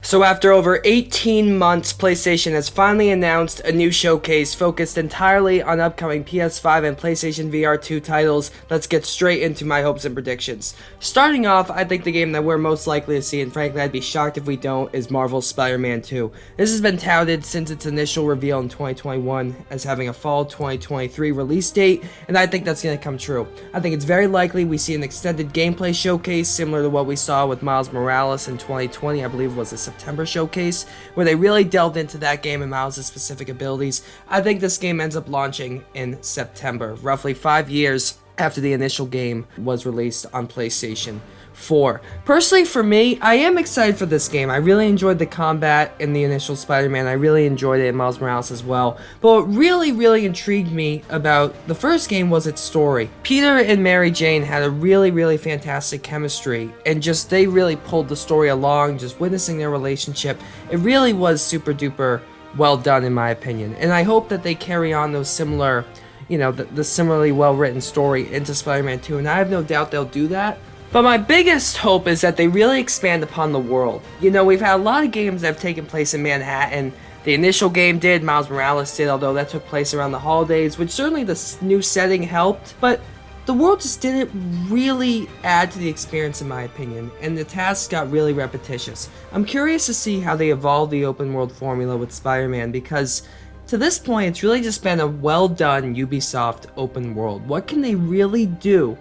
So after over 18 months, PlayStation has finally announced a new showcase focused entirely on upcoming PS5 and PlayStation VR2 titles. Let's get straight into my hopes and predictions. Starting off, I think the game that we're most likely to see, and frankly I'd be shocked if we don't, is Marvel's Spider-Man 2. This has been touted since its initial reveal in 2021 as having a fall 2023 release date, and I think that's going to come true. I think it's very likely we see an extended gameplay showcase similar to what we saw with Miles Morales in 2020, I believe it was a September showcase, where they really delved into that game and Miles' specific abilities. I think this game ends up launching in September, roughly 5 years after the initial game was released on PlayStation 4. Personally, for me, I am excited for this game. I really enjoyed the combat in the initial Spider-Man. I really enjoyed it in Miles Morales as well. But what really intrigued me about the first game was its story. Peter and Mary Jane had a really fantastic chemistry, and just they really pulled the story along, just witnessing their relationship. It really was super duper well done in my opinion. And I hope that they carry on those similar, the similarly well written story into Spider-Man 2, and I have no doubt they'll do that. But my biggest hope is that they really expand upon the world. We've had a lot of games that have taken place in Manhattan. The initial game did, Miles Morales did, although that took place around the holidays, which certainly the new setting helped, but the world just didn't really add to the experience in my opinion, and the tasks got really repetitious. I'm curious to see how they evolve the open world formula with Spider-Man, because to this point it's really just been a well done Ubisoft open world. What can they really do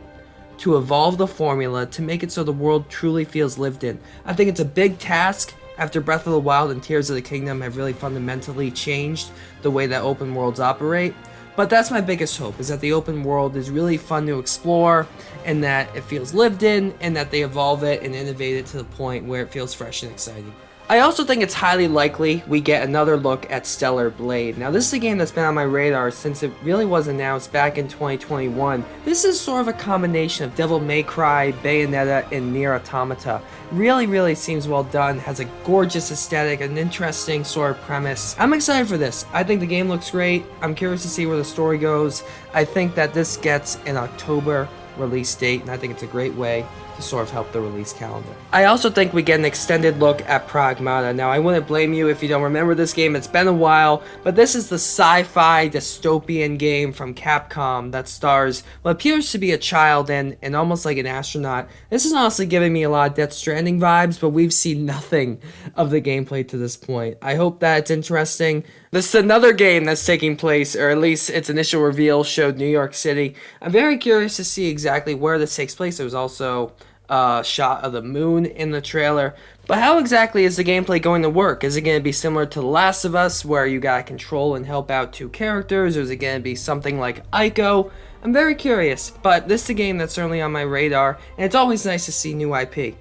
to evolve the formula to make it so the world truly feels lived in? I think it's a big task after Breath of the Wild and Tears of the Kingdom have really fundamentally changed the way that open worlds operate. But that's my biggest hope, is that the open world is really fun to explore, and that it feels lived in, and that they evolve it and innovate it to the point where it feels fresh and exciting. I also think it's highly likely we get another look at Stellar Blade. Now, this is a game that's been on my radar since it really was announced back in 2021. This is sort of a combination of Devil May Cry, Bayonetta, and Nier Automata. Really seems well done, has a gorgeous aesthetic, an interesting sort of premise. I'm excited for this. I think the game looks great. I'm curious to see where the story goes. I think that this gets an October release date, and I think it's a great way to sort of help the release calendar. I also think we get an extended look at Pragmata. Now, I wouldn't blame you if you don't remember this game. It's been a while, but this is the sci-fi dystopian game from Capcom that stars what appears to be a child and almost like an astronaut. This is honestly giving me a lot of Death Stranding vibes, but we've seen nothing of the gameplay to this point. I hope that it's interesting. This is another game that's taking place, or at least its initial reveal showed New York City. I'm very curious to see exactly where this takes place. There was also a shot of the moon in the trailer. But how exactly is the gameplay going to work? Is it going to be similar to The Last of Us, where you gotta control and help out two characters, or is it going to be something like Ico? I'm very curious, but this is a game that's certainly on my radar, and it's always nice to see new IP.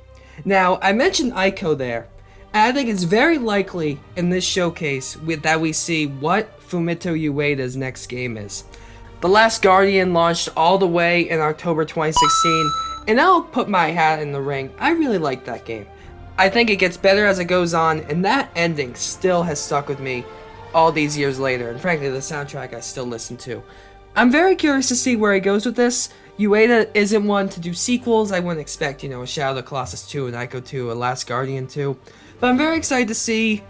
Now, I mentioned Ico there, and I think it's very likely in this showcase that we see what Fumito Ueda's next game is. The Last Guardian launched all the way in October 2016, and I'll put my hat in the ring. I really like that game. I think it gets better as it goes on, and that ending still has stuck with me all these years later, and frankly the soundtrack I still listen to. I'm very curious to see where he goes with this. Ueda isn't one to do sequels. I wouldn't expect, a Shadow of the Colossus 2, an Ico 2, a Last Guardian 2. But I'm very excited to see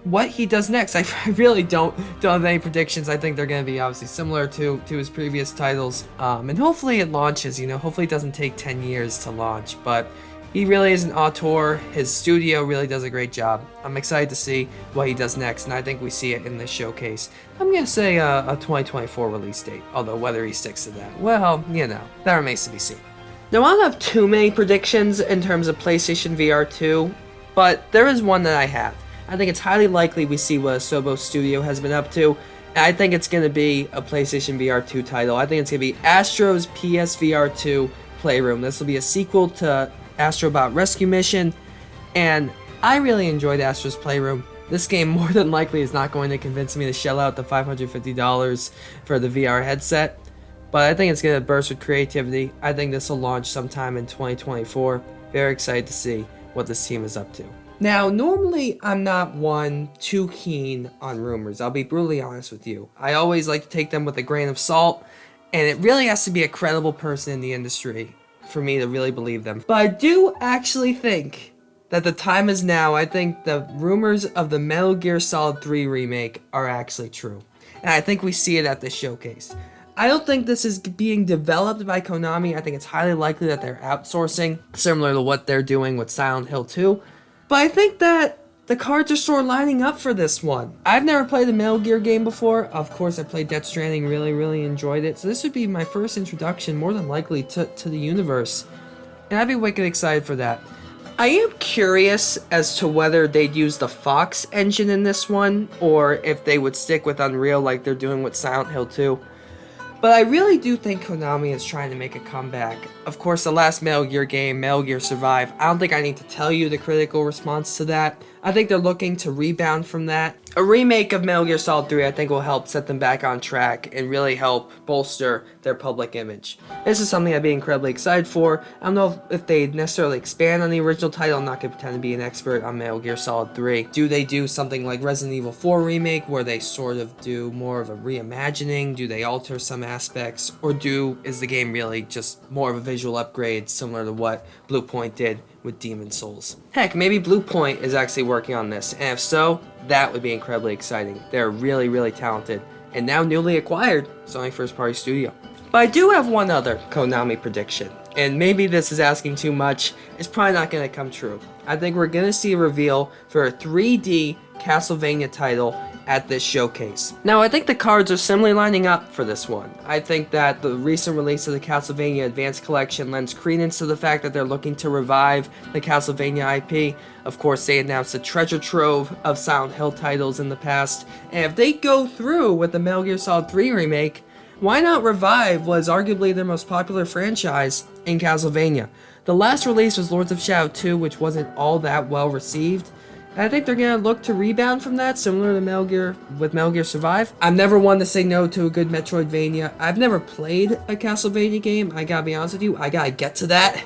what he does next. I really don't have any predictions. I think they're going to be obviously similar to his previous titles. And hopefully it launches, hopefully it doesn't take 10 years to launch. But he really is an auteur. His studio really does a great job. I'm excited to see what he does next, and I think we see it in this showcase. I'm going to say a 2024 release date, although whether he sticks to that, well, that remains to be seen. Now, I don't have too many predictions in terms of PlayStation VR2, but there is one that I have. I think it's highly likely we see what Asobo Studio has been up to, and I think it's going to be a PlayStation VR2 title. I think it's going to be Astro's PSVR2 Playroom. This will be a sequel to Astrobot Rescue Mission, and I really enjoyed Astro's Playroom. This game more than likely is not going to convince me to shell out the $550 for the VR headset, but I think it's going to burst with creativity. I think this will launch sometime in 2024. Very excited to see what this team is up to. Now, normally I'm not one too keen on rumors. I'll be brutally honest with you. I always like to take them with a grain of salt, and it really has to be a credible person in the industry for me to really believe them. But I do actually think that the time is now. I think the rumors of the Metal Gear Solid 3 remake are actually true. And I think we see it at this showcase. I don't think this is being developed by Konami. I think it's highly likely that they're outsourcing, similar to what they're doing with Silent Hill 2. But I think that the cards are sort of lining up for this one. I've never played a Metal Gear game before. Of course, I played Death Stranding, really enjoyed it. So this would be my first introduction, more than likely, to the universe. And I'd be wicked excited for that. I am curious as to whether they'd use the Fox engine in this one, or if they would stick with Unreal like they're doing with Silent Hill 2. But I really do think Konami is trying to make a comeback. Of course, the last Metal Gear game, Metal Gear Survive, I don't think I need to tell you the critical response to that. I think they're looking to rebound from that. A remake of Metal Gear Solid 3 I think will help set them back on track and really help bolster their public image. This is something I'd be incredibly excited for. I don't know if they necessarily expand on the original title. I'm not going to pretend to be an expert on Metal Gear Solid 3. Do they do something like Resident Evil 4 Remake where they sort of do more of a reimagining? Do they alter some aspects? Or is the game really just more of a visual upgrade similar to what Blue Point did with Demon Souls? Heck, maybe Blue Point is actually working on this, and if so, that would be incredibly exciting. They're really talented, and now newly acquired Sony first party studio. But I do have one other Konami prediction, and maybe this is asking too much. It's probably not going to come true. I think we're going to see a reveal for a 3D Castlevania title at this showcase. Now, I think the cards are similarly lining up for this one. I think that the recent release of the Castlevania Advanced Collection lends credence to the fact that they're looking to revive the Castlevania IP. Of course, they announced a treasure trove of Silent Hill titles in the past, and if they go through with the Metal Gear Solid 3 remake, why not revive what is arguably their most popular franchise in Castlevania? The last release was Lords of Shadow 2, which wasn't all that well received. And I think they're going to look to rebound from that, similar to Metal Gear Survive. I'm never one to say no to a good Metroidvania. I've never played a Castlevania game. I gotta be honest with you. I gotta get to that.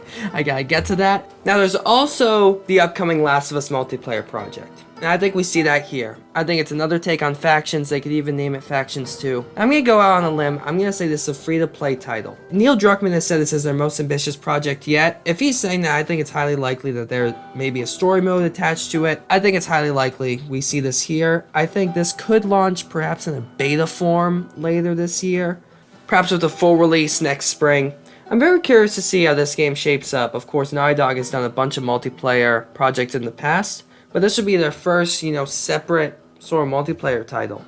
Now, there's also the upcoming Last of Us multiplayer project. And I think we see that here. I think it's another take on Factions. They could even name it Factions 2. I'm going to go out on a limb. I'm going to say this is a free-to-play title. Neil Druckmann has said this is their most ambitious project yet. If he's saying that, I think it's highly likely that there may be a story mode attached to it. I think it's highly likely we see this here. I think this could launch perhaps in a beta form later this year. Perhaps with a full release next spring. I'm very curious to see how this game shapes up. Of course, Naughty Dog has done a bunch of multiplayer projects in the past. But this would be their first, separate sort of multiplayer title.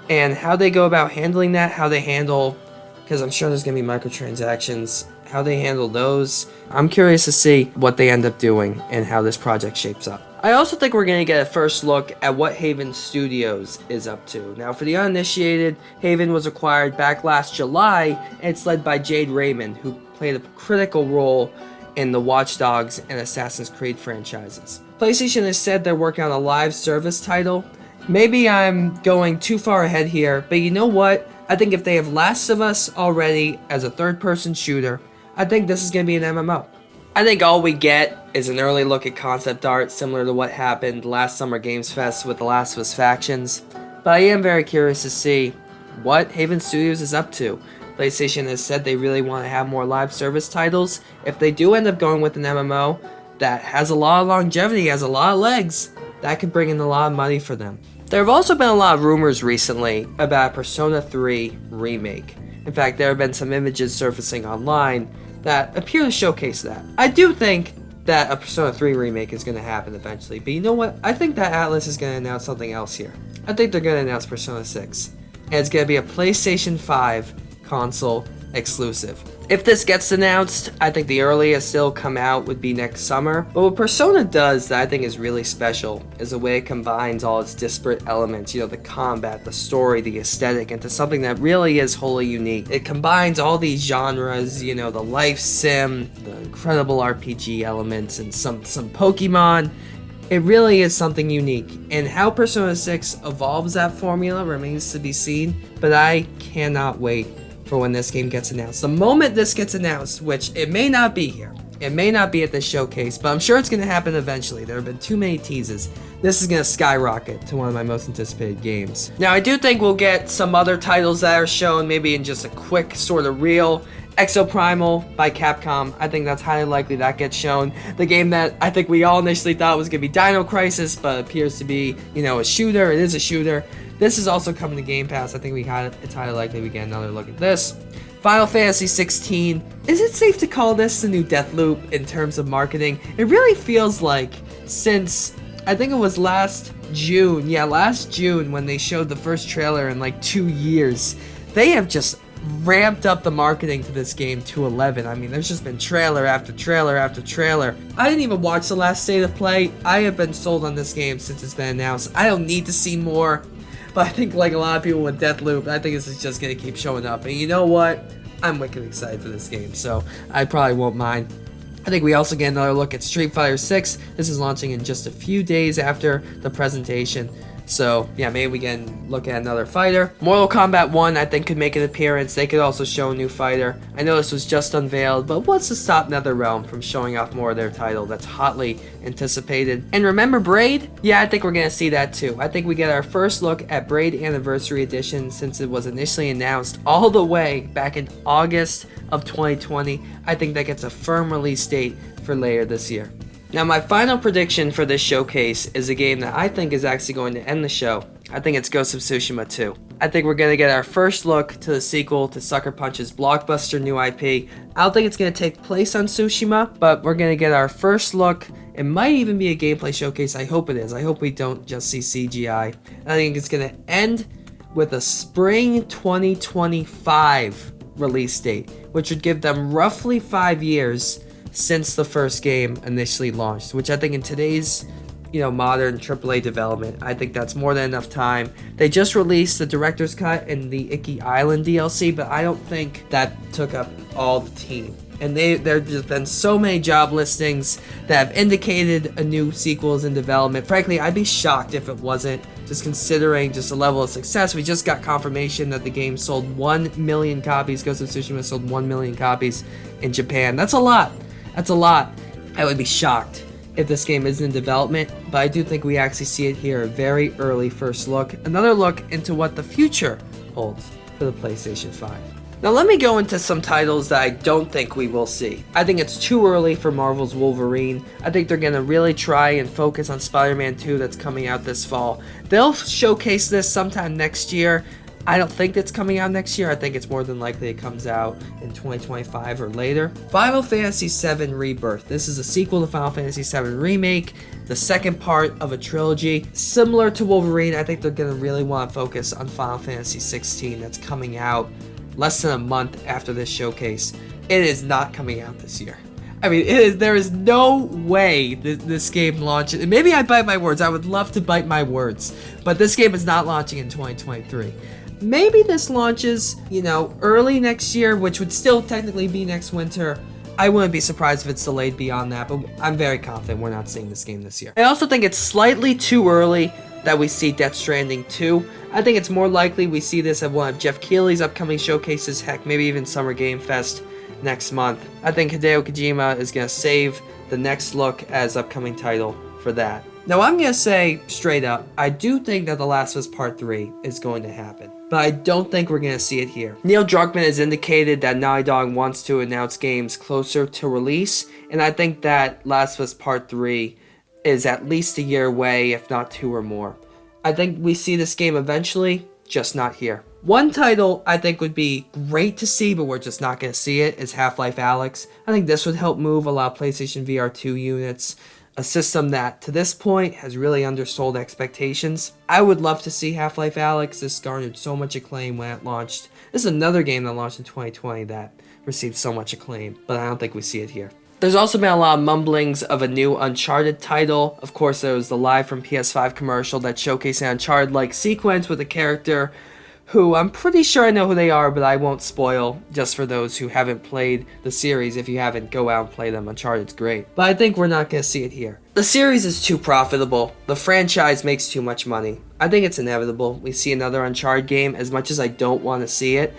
And how they go about handling that, how they handle, because I'm sure there's going to be microtransactions, how they handle those. I'm curious to see what they end up doing and how this project shapes up. I also think we're going to get a first look at what Haven Studios is up to. Now, for the uninitiated, Haven was acquired back last July, and it's led by Jade Raymond, who played a critical role in the Watch Dogs and Assassin's Creed franchises. PlayStation has said they're working on a live service title. Maybe I'm going too far ahead here, but you know what? I think if they have Last of Us already as a third-person shooter, I think this is going to be an MMO. I think all we get is an early look at concept art similar to what happened last Summer Games Fest with the Last of Us Factions, but I am very curious to see what Haven Studios is up to. PlayStation has said they really want to have more live service titles. If they do end up going with an MMO that has a lot of longevity, has a lot of legs, that could bring in a lot of money for them. There have also been a lot of rumors recently about a Persona 3 remake. In fact, there have been some images surfacing online that appear to showcase that. I do think that a Persona 3 remake is going to happen eventually, but you know what? I think that Atlus is going to announce something else here. I think they're going to announce Persona 6, and it's going to be a PlayStation 5 console exclusive. If this gets announced, I think the earliest it'll come out would be next summer. But what Persona does that I think is really special is the way it combines all its disparate elements, the combat, the story, the aesthetic, into something that really is wholly unique. It combines all these genres, the life sim, the incredible RPG elements, and some Pokemon. It really is something unique, and how Persona 6 evolves that formula remains to be seen, but I cannot wait for when this game gets announced. The moment this gets announced, which it may not be here, it may not be at this showcase, but I'm sure it's going to happen eventually. There have been too many teases. This is going to skyrocket to one of my most anticipated games. Now, I do think we'll get some other titles that are shown, maybe in just a quick sort of reel Exoprimal by Capcom, I think that's highly likely that gets shown. The game that I think we all initially thought was going to be Dino Crisis, but appears to be, a shooter. It is a shooter. This is also coming to Game Pass. I think it's highly likely we get another look at this. Final Fantasy XVI. Is it safe to call this the new Deathloop in terms of marketing? It really feels like since, I think it was last June when they showed the first trailer in like 2 years, they have just ramped up the marketing to this game to 11. I mean, there's just been trailer after trailer after trailer. I didn't even watch the last State of Play. I have been sold on this game since it's been announced. I don't need to see more, but I think like a lot of people with Deathloop, I think this is just going to keep showing up. And you know what? I'm wicked excited for this game, so I probably won't mind. I think we also get another look at Street Fighter 6. This is launching in just a few days after the presentation. So, yeah, maybe we can look at another fighter. Mortal Kombat 1, I think, could make an appearance. They could also show a new fighter. I know this was just unveiled, but what's to stop NetherRealm from showing off more of their title that's hotly anticipated? And remember Braid? Yeah, I think we're going to see that too. I think we get our first look at Braid Anniversary Edition since it was initially announced all the way back in August of 2020. I think that gets a firm release date for later this year. Now, my final prediction for this showcase is a game that I think is actually going to end the show. I think it's Ghost of Tsushima 2. I think we're going to get our first look to the sequel to Sucker Punch's blockbuster new IP. I don't think it's going to take place on Tsushima, but we're going to get our first look. It might even be a gameplay showcase. I hope it is. I hope we don't just see CGI. I think it's going to end with a spring 2025 release date, which would give them roughly 5 years since the first game initially launched, which I think in today's modern AAA development, I think that's more than enough time. They just released the director's cut and the Icky Island DLC, but I don't think that took up all the team. And there's just been so many job listings that have indicated a new sequel is in development. Frankly, I'd be shocked if it wasn't, just considering just the level of success. We just got confirmation that the game sold 1 million copies. Ghost of Tsushima sold 1 million copies in Japan. That's a lot. That's a lot. I would be shocked if this game isn't in development, but I do think we actually see it here. A very early first look. Another look into what the future holds for the PlayStation 5. Now let me go into some titles that I don't think we will see. I think it's too early for Marvel's Wolverine. I think they're going to really try and focus on Spider-Man 2 that's coming out this fall. They'll showcase this sometime next year. I don't think it's coming out next year. I think it's more than likely it comes out in 2025 or later. Final Fantasy VII Rebirth. This is a sequel to Final Fantasy VII Remake, the second part of a trilogy. Similar to Wolverine, I think they're going to really want to focus on Final Fantasy XVI that's coming out less than a month after this showcase. It is not coming out this year. I mean, there is no way this game launches. Maybe I bite my words. I would love to bite my words. But this game is not launching in 2023. Maybe this launches, early next year, which would still technically be next winter. I wouldn't be surprised if it's delayed beyond that, but I'm very confident we're not seeing this game this year. I also think it's slightly too early that we see Death Stranding 2. I think it's more likely we see this at one of Jeff Keighley's upcoming showcases, heck, maybe even Summer Game Fest next month. I think Hideo Kojima is going to save the next look as upcoming title for that. Now, I'm going to say straight up, I do think that The Last of Us Part 3 is going to happen, but I don't think we're going to see it here. Neil Druckmann has indicated that Naughty Dog wants to announce games closer to release, and I think that Last of Us Part 3 is at least a year away, if not 2 or more. I think we see this game eventually, just not here. One title I think would be great to see, but we're just not going to see it, is Half-Life Alyx. I think this would help move a lot of PlayStation VR2 units, a system that to this point has really undersold expectations. I would love to see Half-Life Alyx. This garnered so much acclaim when it launched. This is another game that launched in 2020 that received so much acclaim, but I don't think we see it here. There's also been a lot of mumblings of a new Uncharted title. Of course, there was the Live from PS5 commercial that showcased an Uncharted-like sequence with a character who I'm pretty sure I know who they are, but I won't spoil just for those who haven't played the series. If you haven't, go out and play them. Uncharted's great. But I think we're not going to see it here. The series is too profitable. The franchise makes too much money. I think it's inevitable. We see another Uncharted game, as much as I don't want to see it.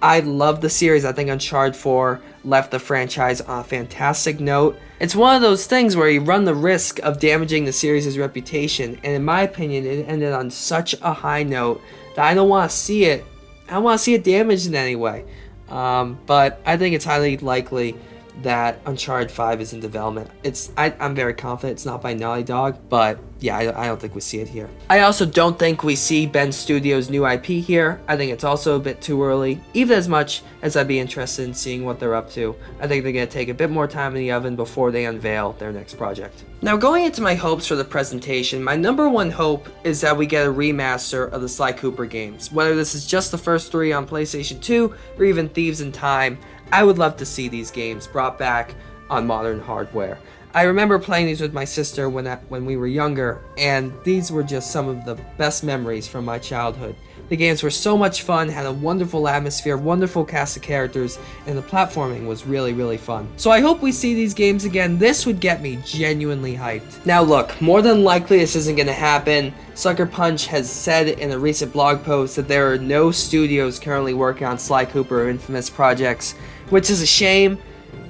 I love the series. I think Uncharted 4 left the franchise on a fantastic note. It's one of those things where you run the risk of damaging the series' reputation, and in my opinion, it ended on such a high note that I don't want to see it. I don't want to see it damaged in any way. But I think it's highly likely that Uncharted 5 is in development. I'm very confident it's not by Naughty Dog, but yeah, I don't think we see it here. I also don't think we see Bend Studios' new IP here. I think it's also a bit too early, even as much as I'd be interested in seeing what they're up to. I think they're going to take a bit more time in the oven before they unveil their next project. Now, going into my hopes for the presentation, my number one hope is that we get a remaster of the Sly Cooper games. Whether this is just the first 3 on PlayStation 2 or even Thieves in Time, I would love to see these games brought back on modern hardware. I remember playing these with my sister when we were younger, and these were just some of the best memories from my childhood. The games were so much fun, had a wonderful atmosphere, wonderful cast of characters, and the platforming was really, really fun. So I hope we see these games again. This would get me genuinely hyped. Now look, more than likely this isn't going to happen. Sucker Punch has said in a recent blog post that there are no studios currently working on Sly Cooper or Infamous projects, which is a shame,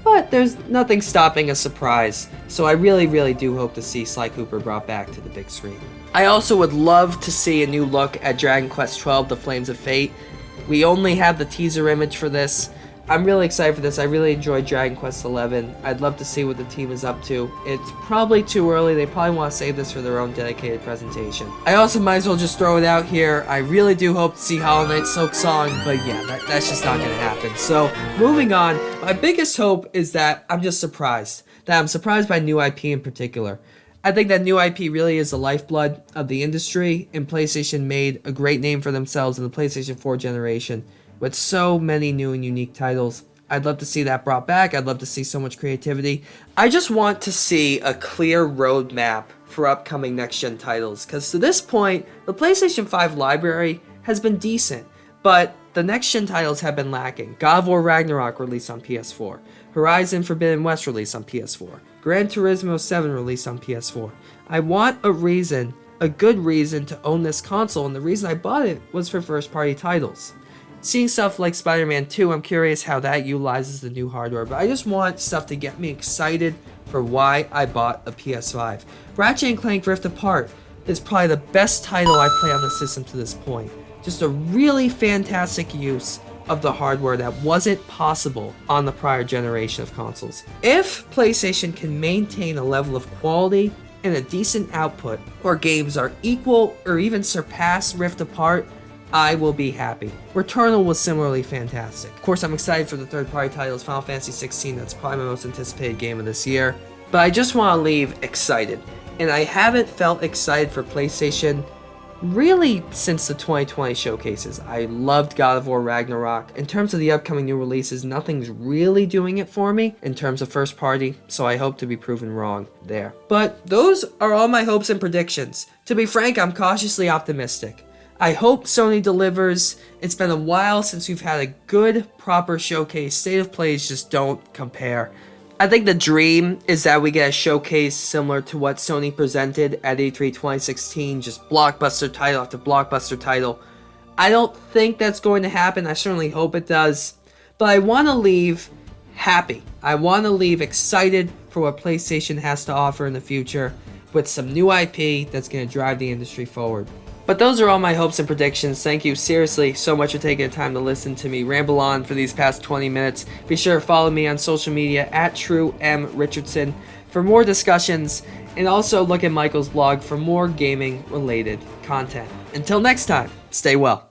but there's nothing stopping a surprise. So I really, really do hope to see Sly Cooper brought back to the big screen. I also would love to see a new look at Dragon Quest XII: The Flames of Fate. We only have the teaser image for this. I'm really excited for this. I really enjoyed Dragon Quest XI. I'd love to see what the team is up to. It's probably too early. They probably want to save this for their own dedicated presentation. I also might as well just throw it out here. I really do hope to see Hollow Knight Silksong, but yeah, that's just not going to happen. So, moving on, my biggest hope is that I'm just surprised. That I'm surprised by new IP in particular. I think that new IP really is the lifeblood of the industry, and PlayStation made a great name for themselves in the PlayStation 4 generation with so many new and unique titles. I'd love to see that brought back. I'd love to see so much creativity. I just want to see a clear roadmap for upcoming next-gen titles, because to this point, the PlayStation 5 library has been decent, but the next-gen titles have been lacking. God of War Ragnarok released on PS4. Horizon Forbidden West released on PS4. Gran Turismo 7 released on PS4. I want a reason, a good reason to own this console, and the reason I bought it was for first-party titles. Seeing stuff like Spider-Man 2, I'm curious how that utilizes the new hardware, but I just want stuff to get me excited for why I bought a PS5. Ratchet & Clank Rift Apart is probably the best title I play on the system to this point. Just a really fantastic use of the hardware that wasn't possible on the prior generation of consoles. If PlayStation can maintain a level of quality and a decent output, or games are equal or even surpass Rift Apart, I will be happy. Returnal was similarly fantastic. Of course, I'm excited for the third-party titles. Final Fantasy XVI, that's probably my most anticipated game of this year. But I just want to leave excited. And I haven't felt excited for PlayStation really since the 2020 showcases. I loved God of War Ragnarok. In terms of the upcoming new releases, nothing's really doing it for me in terms of first party, so I hope to be proven wrong there. But those are all my hopes and predictions. To be frank, I'm cautiously optimistic. I hope Sony delivers. It's been a while since we've had a good, proper showcase. State of Plays just don't compare. I think the dream is that we get a showcase similar to what Sony presented at E3 2016, just blockbuster title after blockbuster title. I don't think that's going to happen. I certainly hope it does. But I want to leave happy. I want to leave excited for what PlayStation has to offer in the future with some new IP that's going to drive the industry forward. But those are all my hopes and predictions. Thank you seriously so much for taking the time to listen to me ramble on for these past 20 minutes. Be sure to follow me on social media at TrueMRichardson for more discussions, and also look at Michael's blog for more gaming related content. Until next time, stay well.